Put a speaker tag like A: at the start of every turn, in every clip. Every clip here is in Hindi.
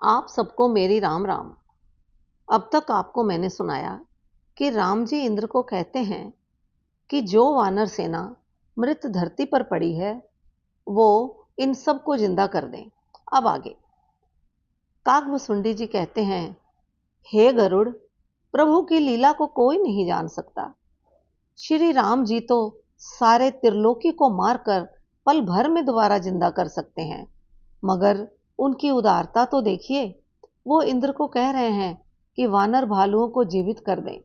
A: आप सबको मेरी राम राम। अब तक आपको मैंने सुनाया कि राम जी इंद्र को कहते हैं कि जो वानर सेना मृत धरती पर पड़ी है वो इन सबको जिंदा कर दें। अब आगे काकभुसुंडी जी कहते हैं, हे गरुड़, प्रभु की लीला को कोई नहीं जान सकता। श्री राम जी तो सारे त्रिलोकी को मारकर पल भर में दोबारा जिंदा कर सकते हैं, मगर उनकी उदारता तो देखिए। वो इंद्र को कह रहे हैं कि वानर भालुओं को जीवित कर दें।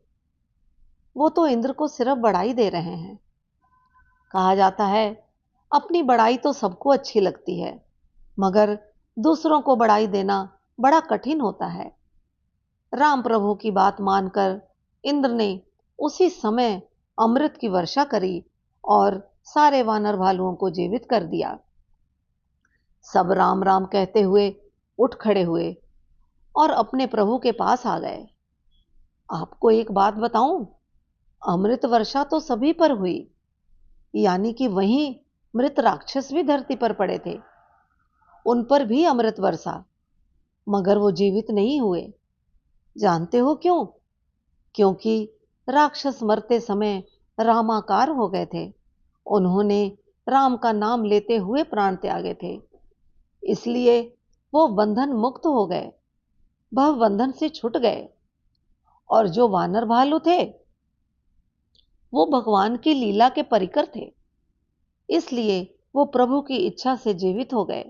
A: वो तो इंद्र को सिर्फ बड़ाई दे रहे हैं। कहा जाता है अपनी बड़ाई तो सबको अच्छी लगती है, मगर दूसरों को बड़ाई देना बड़ा कठिन होता है। राम प्रभु की बात मानकर इंद्र ने उसी समय अमृत की वर्षा करी और सारे वानर भालुओं को जीवित कर दिया। सब राम राम कहते हुए उठ खड़े हुए और अपने प्रभु के पास आ गए। आपको एक बात बताऊं, अमृत वर्षा तो सभी पर हुई, यानी कि वहीं मृत राक्षस भी धरती पर पड़े थे, उन पर भी अमृत वर्षा, मगर वो जीवित नहीं हुए। जानते हो क्यों? क्योंकि राक्षस मरते समय रामाकार हो गए थे। उन्होंने राम का नाम लेते हुए प्राण त्यागे थे, इसलिए वो बंधन मुक्त हो गए, भव बंधन से छूट गए। और जो वानर भालू थे वो भगवान की लीला के परिकर थे, इसलिए वो प्रभु की इच्छा से जीवित हो गए।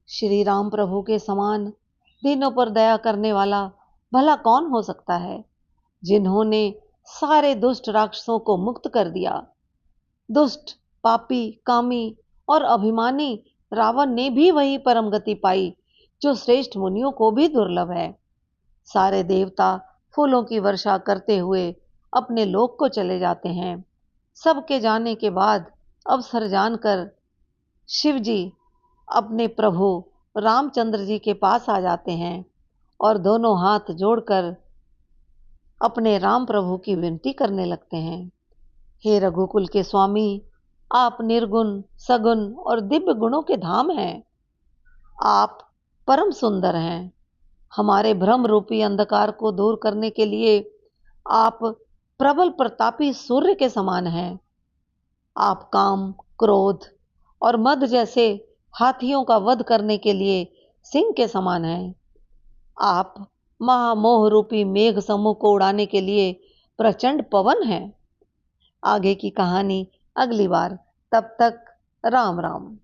A: श्री राम प्रभु के समान दीनों पर दया करने वाला भला कौन हो सकता है, जिन्होंने सारे दुष्ट राक्षसों को मुक्त कर दिया। दुष्ट, पापी, कामी और अभिमानी रावण ने भी वही परम गति पाई जो श्रेष्ठ मुनियों को भी दुर्लभ है। सारे देवता फूलों की वर्षा करते हुए अपने लोक को चले जाते हैं। सबके जाने के बाद अवसर जानकर शिव जी अपने प्रभु रामचंद्र जी के पास आ जाते हैं और दोनों हाथ जोड़कर अपने राम प्रभु की विनती करने लगते हैं। हे रघुकुल के स्वामी, आप निर्गुण, सगुण और दिव्य गुणों के धाम हैं। आप परम सुंदर हैं। हमारे भ्रम रूपी अंधकार को दूर करने के लिए आप प्रबल प्रतापी सूर्य के समान हैं। आप काम, क्रोध और मद जैसे हाथियों का वध करने के लिए सिंह के समान हैं। आप महामोह रूपी मेघ समूह को उड़ाने के लिए प्रचंड पवन हैं। आगे की कहानी अगली बार। तब तक राम राम।